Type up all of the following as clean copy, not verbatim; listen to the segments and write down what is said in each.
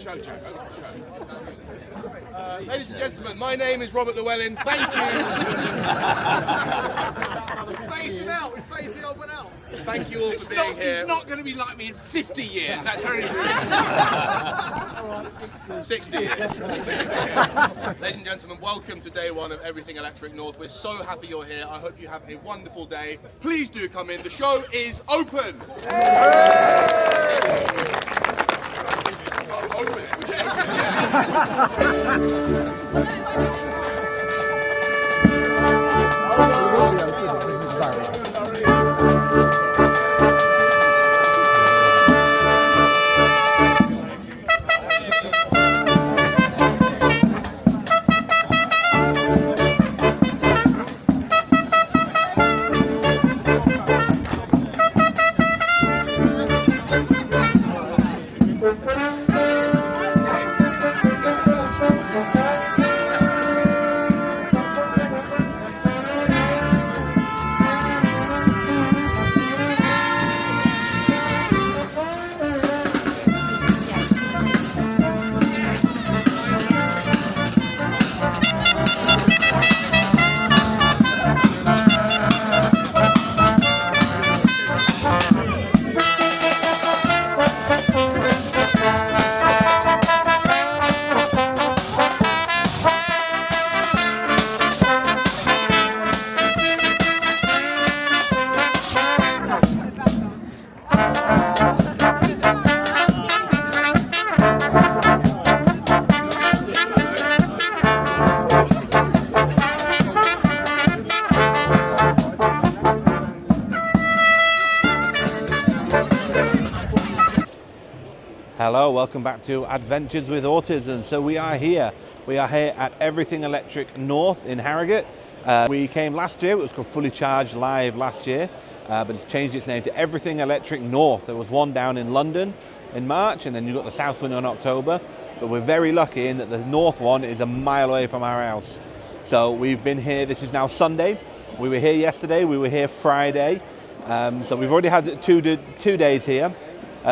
show, Jack. Ladies and gentlemen, my name is Robert Llewellyn. Thank you. Face it out. We face the old one out. Thank you all for being here. He's not going to be like me in 50 years. That's very good. 60 years. Ladies and gentlemen, welcome to day one of Everything Electric North. We're so happy you're here. I hope you have a wonderful day. Please do come in. The show is open. Open it. Hello, welcome back to Adventures with Autism. So we are here at Everything Electric North in Harrogate. We came last year, it was called Fully Charged Live last year, but it's changed its name to Everything Electric North. There was one down in London in March, and then you've got the South one in October, but we're very lucky in that the North one is a mile away from our house. So we've been here, this is now Sunday, we were here yesterday, we were here Friday, so we've already had two days here.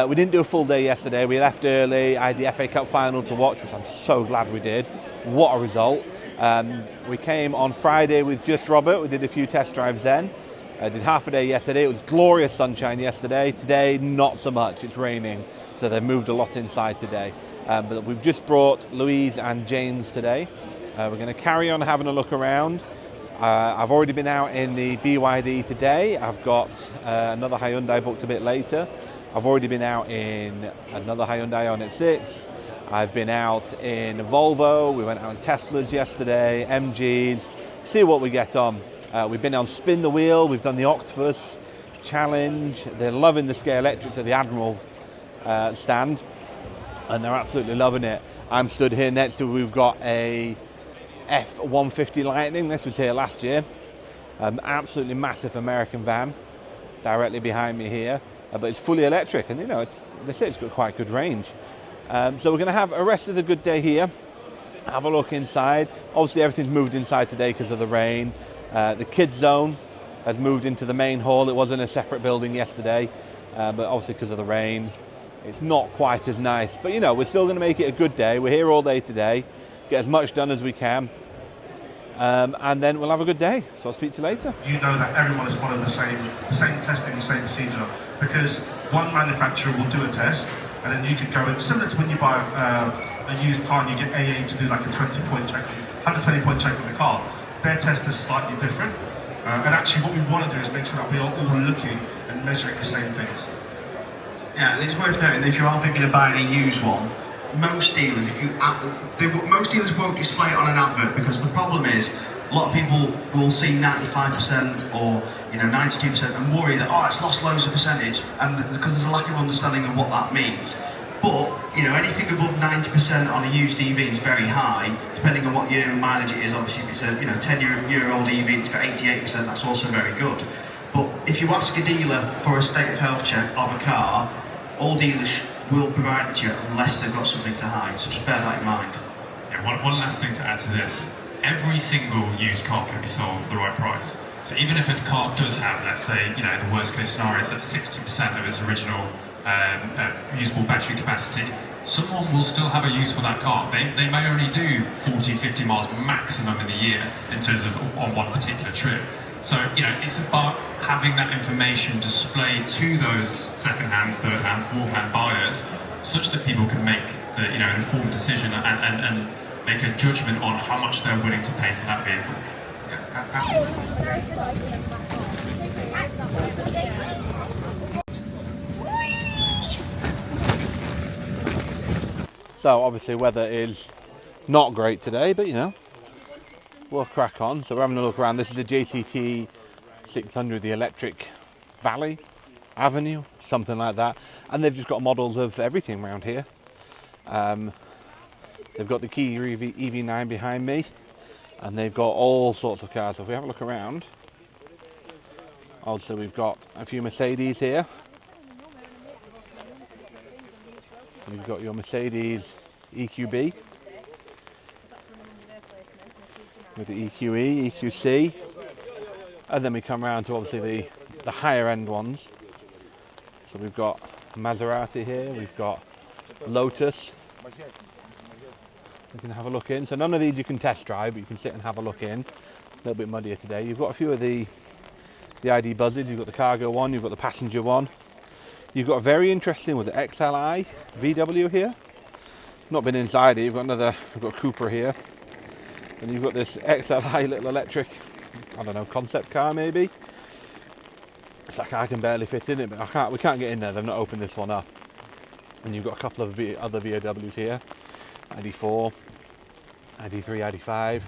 We didn't do a full day yesterday, we left early. I had the FA Cup final to watch, which I'm so glad we did. What a result. We came on Friday with just Robert, we did a few test drives then. I did half a day yesterday, it was glorious sunshine yesterday. Today, not so much, it's raining, so they've moved a lot inside today. But we've just brought Louise and James today. We're going to carry on having a look around. I've already been out in the BYD today. I've got another Hyundai booked a bit later. I've already been out in another Hyundai Ioniq 6. I've been out in Volvo. We went out in Teslas yesterday, MGs. See what we get on. We've been on Spin the Wheel. We've done the Octopus Challenge. They're loving the Scale Electrics at the Admiral stand, and they're absolutely loving it. I'm stood here next to, we've got a F-150 Lightning. This was here last year. Absolutely massive American van directly behind me here. But it's fully electric, and you know, they say it's got quite good range. So we're going to have a rest of the good day here, have a look inside. Obviously everything's moved inside today because of the rain. The kids zone has moved into the main hall. It was in a separate building yesterday, but obviously because of the rain, it's not quite as nice. But you know, we're still going to make it a good day. We're here all day today, get as much done as we can. And then we'll have a good day. So I'll speak to you later. You know that everyone is following the same testing, the same procedure, because one manufacturer will do a test, and then you could go in, similar to when you buy a used car and you get AA to do like a 20-point check, 120-point check on the car. Their test is slightly different, and actually what we want to do is make sure that we are all looking and measuring the same things. Yeah, and it's worth noting that if you are thinking of buying a used one, most dealers, most dealers won't display it on an advert, because the problem is a lot of people will see 95% or 92% and worry that it's lost loads of percentage, and because there's a lack of understanding of what that means. But anything above 90% on a used EV is very high, depending on what year and mileage it is. Obviously, if it's a 10-year-old EV, it's got 88%. That's also very good. But if you ask a dealer for a state of health check of a car, all dealers will provide it to you unless they've got something to hide, so just bear that in mind. Yeah, one last thing to add to this. Every single used car can be sold for the right price. So even if a car does have, let's say, the worst case scenario is that 60% of its original usable battery capacity, someone will still have a use for that car. They may only do 40, 50 miles maximum in the year in terms of on one particular trip. So, you know, it's about having that information displayed to those second-hand, third-hand, fourth-hand buyers, such that people can make the, you know, an informed decision and make a judgment on how much they're willing to pay for that vehicle. So obviously weather is not great today, but you know, we'll crack on. So we're having a look around. This is the JCT 600, the electric valley, avenue, something like that. And they've just got models of everything around here. They've got the Kia EV9 behind me, and they've got all sorts of cars. So if we have a look around, also we've got a few Mercedes here. You've got your Mercedes EQB with the EQE, EQC, and then we come around to obviously the higher end ones. So we've got Maserati here, we've got Lotus. You can have a look in. So none of these you can test drive, but you can sit and have a look in. A little bit muddier today. You've got a few of the ID buzzes. You've got the cargo one, you've got the passenger one. You've got a very interesting with the XLI VW here. Not been inside it. You've got we've got Cooper here, and you've got this XLI little electric, I don't know, concept car maybe. It's like I can barely fit in it, but we can't get in there. They've not opened this one up. And you've got a couple of other VWs here, ID4, ID3, ID5.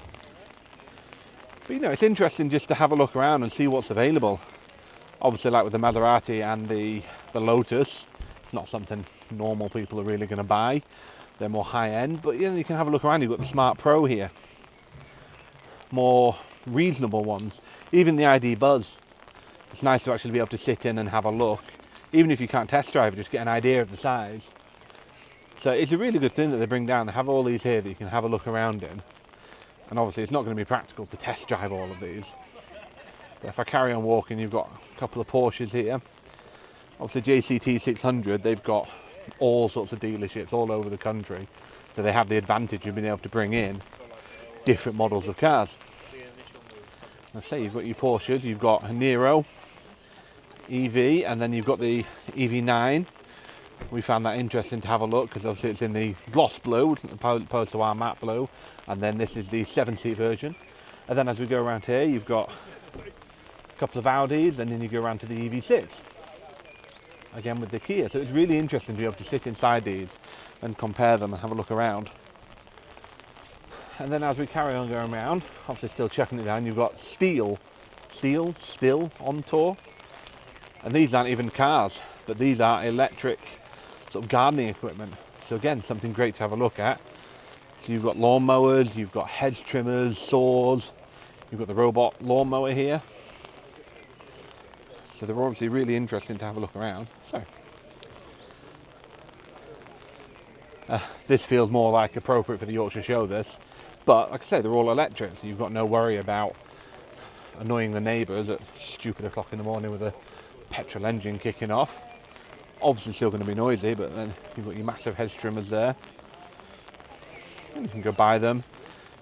But you know, it's interesting just to have a look around and see what's available. Obviously, like with the Maserati and the Lotus, it's not something normal people are really going to buy. They're more high end, but you know, you can have a look around. You've got the Smart Pro here, more reasonable ones. Even the ID Buzz, it's nice to actually be able to sit in and have a look, even if you can't test drive it, just get an idea of the size. So it's a really good thing that they bring down. They have all these here that you can have a look around in, and obviously it's not going to be practical to test drive all of these. But if I carry on walking, you've got a couple of Porsches here. Obviously JCT 600, they've got all sorts of dealerships all over the country, so they have the advantage of being able to bring in different models of cars. I say you've got your Porsches, you've got a Nero EV, and then you've got the EV9. We found that interesting to have a look because obviously it's in the gloss blue opposed to our matte blue, and then this is the 7-seat version. And then as we go around here, you've got a couple of Audis, and then you go around to the EV6 again with the Kia. So it's really interesting to be able to sit inside these and compare them and have a look around. And then as we carry on going around, obviously still checking it down, you've got Still on tour. And these aren't even cars, but these are electric sort of gardening equipment. So again, something great to have a look at. So you've got lawnmowers, you've got hedge trimmers, saws, you've got the robot lawnmower here. So they're obviously really interesting to have a look around. So this feels more like appropriate for the Yorkshire show, this. But like I say, they're all electric, so you've got no worry about annoying the neighbours at stupid o'clock in the morning with a petrol engine kicking off. Obviously still going to be noisy, but then you've got your massive hedge trimmers there. And you can go buy them.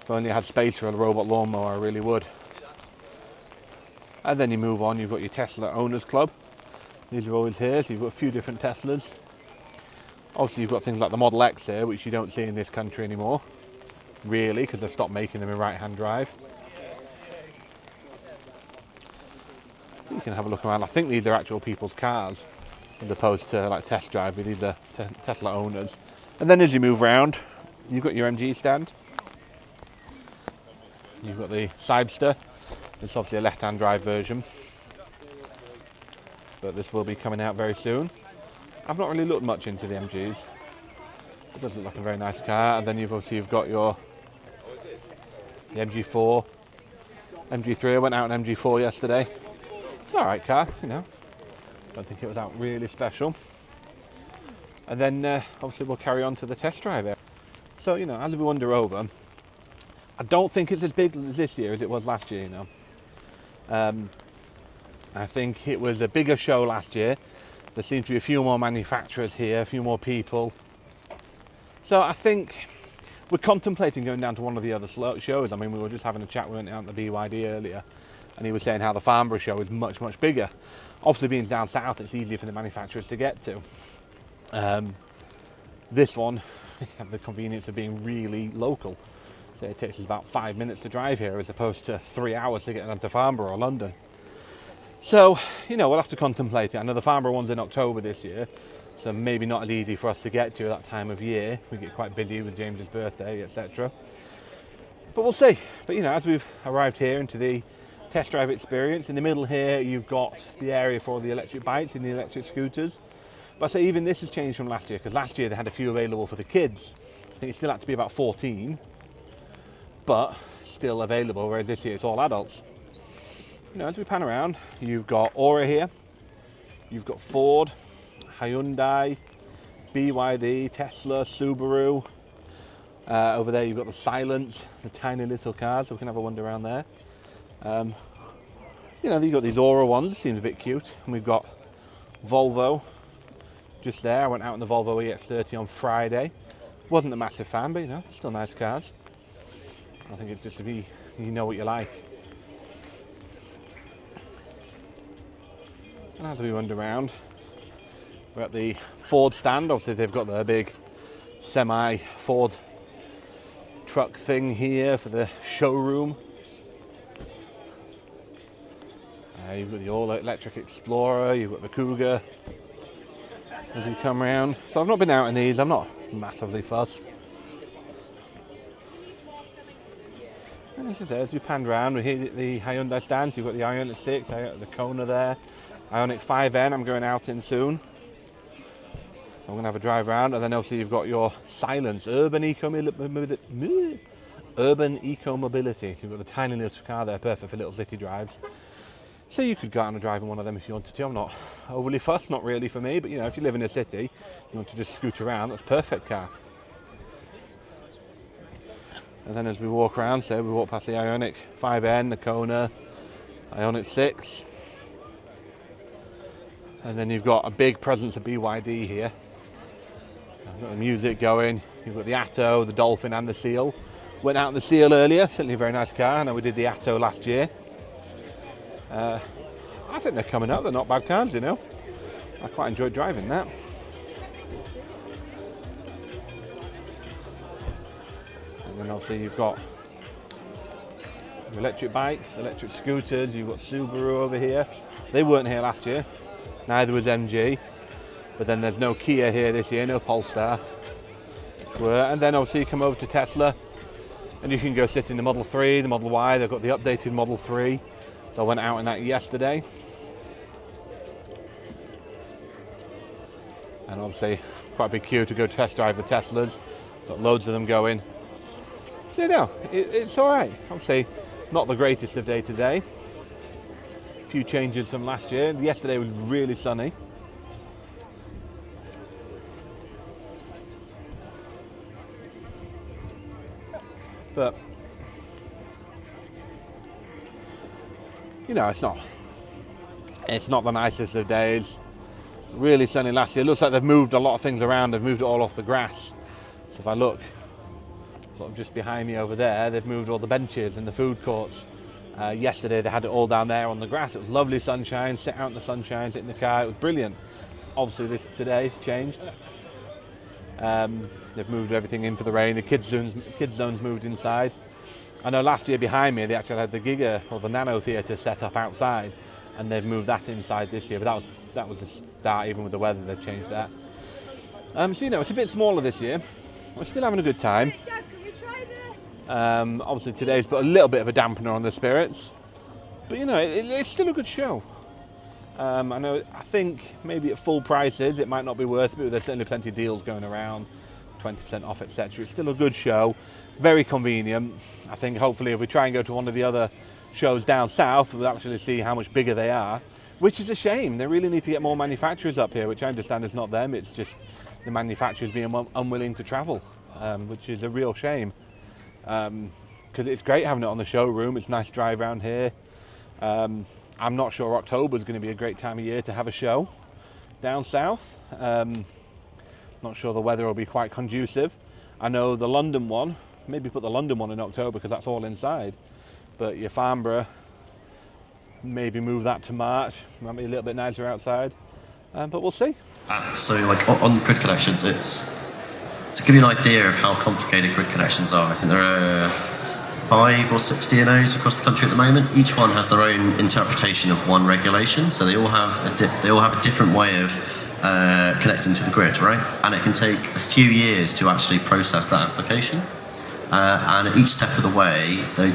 If I only had space for a robot lawnmower, I really would. And then you move on, you've got your Tesla Owners Club. These are always here, so you've got a few different Teslas. Obviously you've got things like the Model X here, which you don't see in this country anymore, really, because they've stopped making them in right-hand drive. You can have a look around. I think these are actual people's cars, as opposed to like test drive, but these are Tesla owners. And then as you move around, you've got your MG stand. You've got the Cybster. It's obviously a left-hand drive version, but this will be coming out very soon. I've not really looked much into the MGs. It does look like a very nice car. And then you've got the MG4, MG3. I went out in MG4 yesterday. It's an alright car, you know. Don't think it was out really special. And then obviously we'll carry on to the test drive area. So, you know, as we wander over, I don't think it's as big this year as it was last year, you know. I think it was a bigger show last year. There seems to be a few more manufacturers here, a few more people. So I think we're contemplating going down to one of the other shows. I mean, we were just having a chat, we went out to the BYD earlier, and he was saying how the Farnborough show is much, much bigger. Obviously being down south, it's easier for the manufacturers to get to. This one, we have the convenience of being really local. So it takes us about 5 minutes to drive here as opposed to 3 hours to get down to Farnborough or London. So, you know, we'll have to contemplate it. I know the Farnborough one's in October this year, so maybe not as easy for us to get to at that time of year. We get quite busy with James's birthday, etc. But we'll see. But, you know, as we've arrived here into the test drive experience, in the middle here you've got the area for the electric bikes and the electric scooters. But I say even this has changed from last year, because last year they had a few available for the kids. I think it still had to be about 14, but still available, whereas this year it's all adults. You know, as we pan around, you've got Aura here, you've got Ford, Hyundai, BYD, Tesla, Subaru. Over there you've got the Silence, the tiny little cars, so we can have a wander around there. You know, you've got these Aura ones, seems a bit cute, and we've got Volvo just there. I went out in the Volvo EX30 on Friday. Wasn't a massive fan, but you know, still nice cars. I think it's just to be, you know what you like. And as we wander around, we're at the Ford stand. Obviously they've got their big semi Ford truck thing here for the showroom. You've got the all-electric Explorer, you've got the Cougar as you come around. So I've not been out in these, I'm not massively fussed. And this is it, as we pan around, we hit the Hyundai stands. You've got the Ioniq 6, the Kona there, Ioniq 5N I'm going out in soon. So I'm going to have a drive around, and then obviously you've got your Silence, urban eco-mobility. So you've got the tiny little car there, perfect for little city drives. So you could go out and drive in one of them if you wanted to. I'm not overly fussed, not really for me, but you know, if you live in a city, you want to just scoot around, that's a perfect car. And then as we walk around, so we walk past the Ioniq 5N, the Kona, Ioniq 6. And then you've got a big presence of BYD here. I've got the music going, you've got the Atto, the Dolphin and the Seal. Went out in the Seal earlier, certainly a very nice car. I know we did the Atto last year. I think they're coming up, they're not bad cars, you know. I quite enjoyed driving that. And then obviously you've got electric bikes, electric scooters, you've got Subaru over here. They weren't here last year, neither was MG. But then there's no Kia here this year, no Polestar. And then obviously you come over to Tesla and you can go sit in the Model 3, the Model Y, they've got the updated Model 3. So I went out in that yesterday. And obviously quite a big queue to go test drive the Teslas. Got loads of them going. So you know, it's alright. Obviously not the greatest of day to day. A few changes from last year. Yesterday was really sunny. But you know, it's not the nicest of days. Really sunny last year. It looks like they've moved a lot of things around. They've moved it all off the grass. So if I look sort of just behind me over there, they've moved all the benches and the food courts. Yesterday they had it all down there on the grass. It was lovely sunshine, sit out in the sunshine, sit in the car. It was brilliant. Obviously today's changed. They've moved everything in for the rain. The kids zone's moved inside. I know last year behind me they actually had the Giga or the Nano Theatre set up outside, and they've moved that inside this year. But that was the start. Even with the weather, they've changed that. So you know, it's a bit smaller this year. We're still having a good time. Obviously today's put a little bit of a dampener on the spirits, but you know, it's still a good show. I think maybe at full prices it might not be worth it, but there's certainly plenty of deals going around, 20% off, etc. It's still a good show, very convenient. I think hopefully if we try and go to one of the other shows down south, we'll actually see how much bigger they are, which is a shame. They really need to get more manufacturers up here, which I understand is not them, it's just the manufacturers being unwilling to travel, which is a real shame. Because it's great having it on the showroom, it's a nice drive around here. I'm not sure October is going to be a great time of year to have a show down south. Not sure the weather will be quite conducive. I know the London one, maybe put the London one in October because that's all inside. But your Farnborough, maybe move that to March. Might be a little bit nicer outside, but we'll see. So like on grid connections, it's to give you an idea of how complicated grid connections are. I think there are 5 or 6 DNOs across the country at the moment. Each one has their own interpretation of one regulation, so they all have a different way of connecting to the grid, right? And it can take a few years to actually process that application. And at each step of the way, they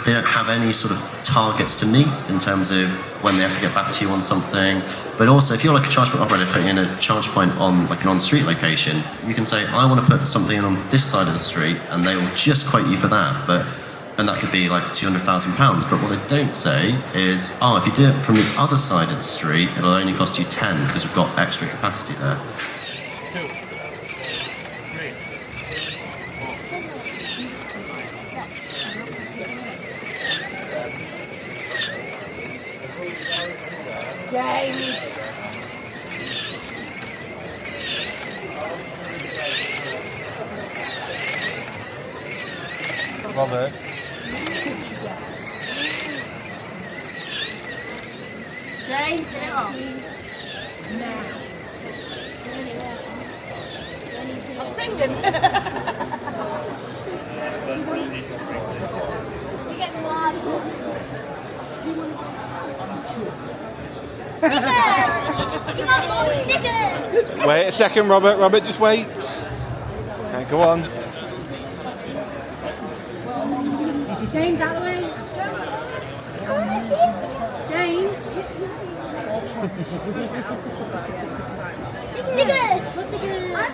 don't have any sort of targets to meet in terms of when they have to get back to you on something. But also, if you're like a charge point operator putting in a charge point on like an on-street location, you can say, I want to put something in on this side of the street, and they will just quote you for that. And that could be like £200,000. But what they don't say is, oh, if you do it from the other side of the street, it'll only cost you 10 because we've got extra capacity there. Robert. James, get it off. I'm thinking. You get one. Stickers! You got more stickers! Wait a second, Robert. Robert, just wait. Okay, go on. James, out of the way. James. Stickers! Stickers!